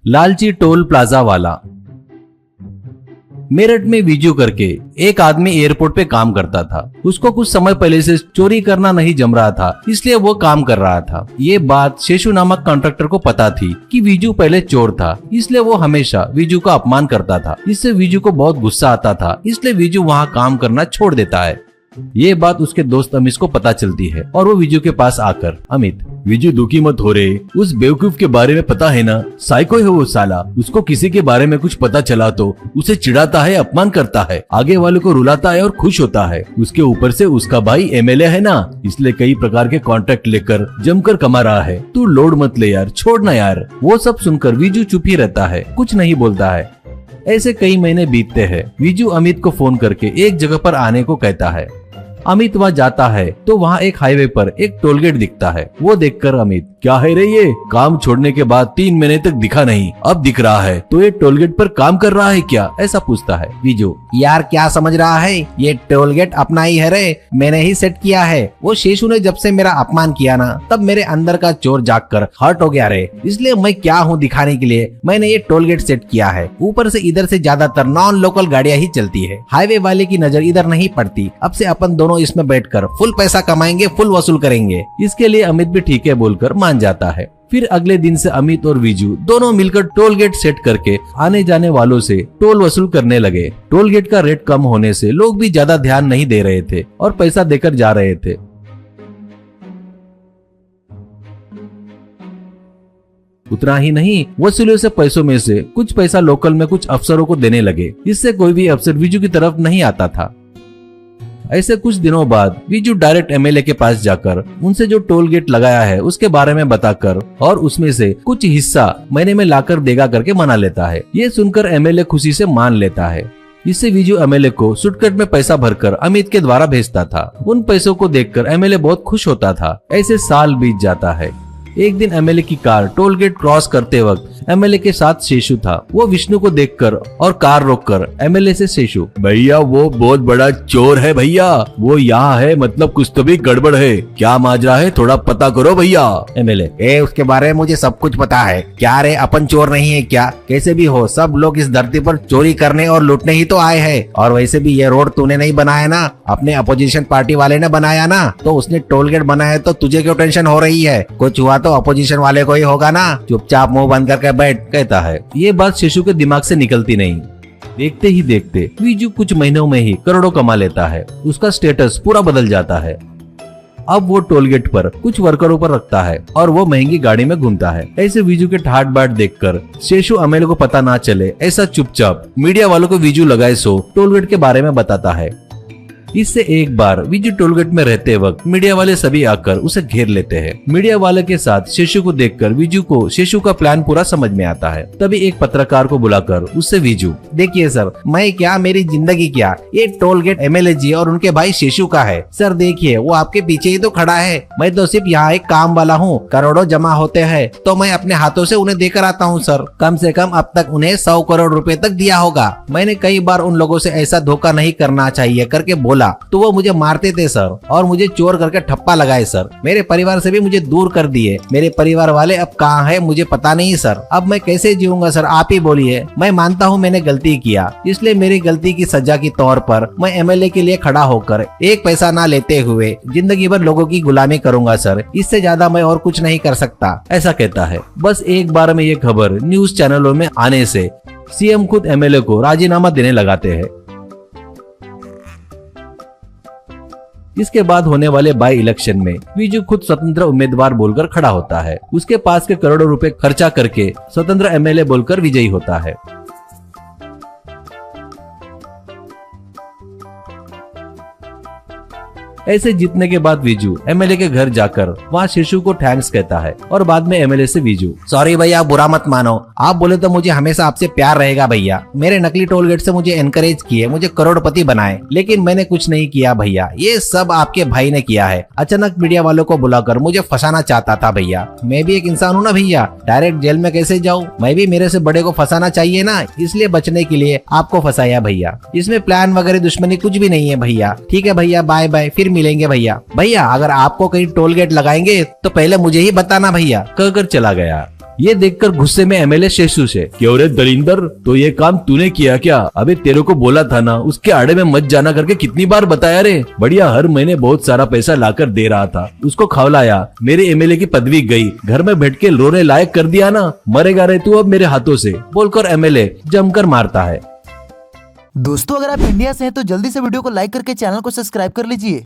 लालची toll plaza वाला। मेरठ में वीजू करके एक आदमी एयरपोर्ट पे काम करता था। उसको कुछ समय पहले से चोरी करना नहीं जम रहा था, इसलिए वो काम कर रहा था। ये बात शेषु नामक कॉन्ट्रैक्टर को पता थी कि वीजू पहले चोर था, इसलिए वो हमेशा वीजू का अपमान करता था। इससे वीजू को बहुत गुस्सा आता था, इसलिए वीजू वहाँ काम करना छोड़ देता है। ये बात उसके दोस्त अमित को पता चलती है और वो वीजू के पास आकर, अमित, वीजू दुखी मत हो रे, उस बेवकूफ के बारे में पता है ना, साइको है वो साला। उसको किसी के बारे में कुछ पता चला तो उसे चिढ़ाता है, अपमान करता है, आगे वाले को रुलाता है और खुश होता है। उसके ऊपर से उसका भाई एमएलए है ना, इसलिए कई प्रकार के कॉन्ट्रैक्ट लेकर जमकर कमा रहा है। तू लोड मत ले यार, छोड़ना यार। वो सब सुनकर वीजू चुप ही रहता है, कुछ नहीं बोलता है। ऐसे कई महीने बीतते हैं। वीजू अमित को फोन करके एक जगह पर आने को कहता है। अमित वहाँ जाता है तो वहाँ एक हाईवे पर एक टोलगेट दिखता है। वो देखकर अमित, क्या है रे ये, काम छोड़ने के बाद 3 महीने तक दिखा नहीं, अब दिख रहा है, तो ये टोलगेट पर काम कर रहा है क्या, ऐसा पूछता है। वीजू, यार क्या समझ रहा है, ये टोलगेट अपना ही है रे, मैंने ही सेट किया है। वो शेषु ने जब से मेरा अपमान किया ना, तब मेरे अंदर का चोर जागकर हर्ट हो गया रे, इसलिए मैं क्या हूँ दिखाने के लिए मैंने ये टोलगेट सेट किया है। ऊपर से इधर से ज्यादातर नॉन लोकल गाड़ियाँ ही चलती है, हाईवे वाले की नजर इधर नहीं पड़ती। अब से अपन दोनों इसमें बैठकर फुल पैसा कमाएंगे, फुल वसूल करेंगे। इसके लिए अमित भी ठीक है बोलकर मान जाता है। फिर अगले दिन से अमित और वीजू दोनों मिलकर टोल गेट सेट करके आने जाने वालों से टोल वसूल करने लगे। टोल गेट का रेट कम होने से लोग भी ज्यादा ध्यान नहीं दे रहे थे और पैसा देकर जा रहे थे। उतना ही नहीं, वसूलों से पैसों में से कुछ पैसा लोकल में कुछ अफसरों को देने लगे। इससे कोई भी अफसर वीजू की तरफ नहीं आता था। ऐसे कुछ दिनों बाद वीजू डायरेक्ट एमएलए के पास जाकर उनसे जो टोल गेट लगाया है उसके बारे में बताकर और उसमें से कुछ हिस्सा महीने में लाकर देगा करके मना लेता है। ये सुनकर एमएलए खुशी से मान लेता है। इससे वीजू एमएलए को सुटकेट में पैसा भरकर अमित के द्वारा भेजता था। उन पैसों को देखकर एमएलए बहुत खुश होता था। ऐसे साल बीत जाता है। एक दिन एमएलए की कार टोल गेट क्रॉस करते वक्त एमएलए के साथ शेषु था। वो विष्णु को देखकर और कार रोककर एमएलए से, शेषु भैया वो बहुत बड़ा चोर है भैया, वो यहाँ है, मतलब कुछ तो भी गड़बड़ है, क्या माजरा है थोड़ा पता करो भैया। एमएलए, उसके बारे में मुझे सब कुछ पता है। क्या रे अपन चोर नहीं है क्या? कैसे भी हो सब लोग इस धरती पर चोरी करने और लूटने ही तो आए हैं। और वैसे भी ये रोड तूने नहीं बनाया ना, अपने अपोजिशन पार्टी वाले ने बनाया ना, तो उसने टोल गेट बनाया तो तुझे क्यों टेंशन हो रही है? कुछ हुआ तो अपोजिशन वाले को ही होगा ना, चुपचाप मुंह बंद करके बैठ, कहता है। ये बात शेषु के दिमाग से निकलती नहीं। देखते ही देखते वीजू कुछ महीनों में ही करोड़ों कमा लेता है। उसका स्टेटस पूरा बदल जाता है। अब वो टोल गेट पर कुछ वर्करों पर रखता है और वो महंगी गाड़ी में घूमता है। ऐसे वीजू के ठाट बाट देखकर शेषु एमएलए को पता ना चले ऐसा चुपचाप मीडिया वालों को वीजू लगाए सो टोल गेट के बारे में बताता है। इससे एक बार वीजू टोलगेट में रहते वक्त मीडिया वाले सभी आकर उसे घेर लेते हैं। मीडिया वाले के साथ शेषु को देखकर वीजू को शेषु का प्लान पूरा समझ में आता है। तभी एक पत्रकार को बुलाकर उससे वीजू, देखिए सर, मैं क्या, मेरी जिंदगी क्या, ये टोल गेट एमएलए जी और उनके भाई शेषु का है। सर देखिए वो आपके पीछे ही तो खड़ा है, मैं तो सिर्फ यहाँ एक काम वाला हूँ। करोड़ों जमा होते हैं तो मैं अपने हाथों से उन्हें देकर आता हूँ सर। कम से कम अब तक उन्हें 100 करोड़ रुपए तक दिया होगा। मैंने कई बार उन लोगों से ऐसा धोखा नहीं करना चाहिए करके बोला तो वो मुझे मारते थे सर, और मुझे चोर करके ठप्पा लगाए सर। मेरे परिवार से भी मुझे दूर कर दिए। मेरे परिवार वाले अब कहाँ है मुझे पता नहीं सर। अब मैं कैसे जीऊंगा सर, आप ही बोलिए। मैं मानता हूँ मैंने गलती किया, इसलिए मेरी गलती की सजा के तौर पर मैं एमएलए के लिए खड़ा होकर एक पैसा ना लेते हुए जिंदगी भर लोगों की गुलामी करूंगा सर। इससे ज्यादा मैं और कुछ नहीं कर सकता, ऐसा कहता है। बस एक बार में ये खबर न्यूज चैनलों में आने से सीएम खुद एमएलए को राजीनामा देने लगाते हैं। इसके बाद होने वाले बाई इलेक्शन में वीजू खुद स्वतंत्र उम्मीदवार बोलकर खड़ा होता है। उसके पास के करोड़ों रुपए खर्चा करके स्वतंत्र एमएलए बोलकर विजयी होता है। ऐसे जीतने के बाद वीजू एमएलए के घर जाकर वहाँ शेषु को थैंक्स कहता है और बाद में एमएलए से वीजू, सॉरी भैया, बुरा मत मानो, आप बोले तो मुझे हमेशा आपसे प्यार रहेगा भैया। मेरे नकली टोल गेट से मुझे एनकरेज किए, मुझे करोड़पति बनाए, लेकिन मैंने कुछ नहीं किया भैया, ये सब आपके भाई ने किया है। अचानक मीडिया वालों को बुलाकर मुझे फंसाना चाहता था भैया। मैं भी एक इंसान हूँ ना भैया, डायरेक्ट जेल में कैसे जाऊँ? मैं भी मेरे से बड़े को फंसाना चाहिए ना, इसलिए बचने के लिए आपको फंसाया भैया। इसमें प्लान वगैरह दुश्मनी कुछ भी नहीं है भैया। ठीक है भैया, बाय बाय, फिर मिलेंगे भैया। भैया अगर आपको कहीं टोल गेट लगाएंगे तो पहले मुझे ही बताना भैया, कहकर चला गया। ये देखकर गुस्से में एमएलए शेषू से, क्यों रे दलिंदर, तो ये काम तूने किया क्या? अबे तेरे को बोला था ना उसके आड़े में मत जाना करके, कितनी बार बताया रे? बढ़िया, हर महीने बहुत सारा पैसा लाकर दे रहा था, उसको खवलाया, मेरे एमएलए की पदवी गई, घर में बैठ के रोने लायक कर दिया ना, मरेगा रे तू अब मेरे हाथों से, बोलकर एमएलए जमकर मारता है। दोस्तों, अगर आप इंडिया से हैं तो जल्दी से वीडियो को लाइक करके चैनल को सब्सक्राइब कर लीजिए।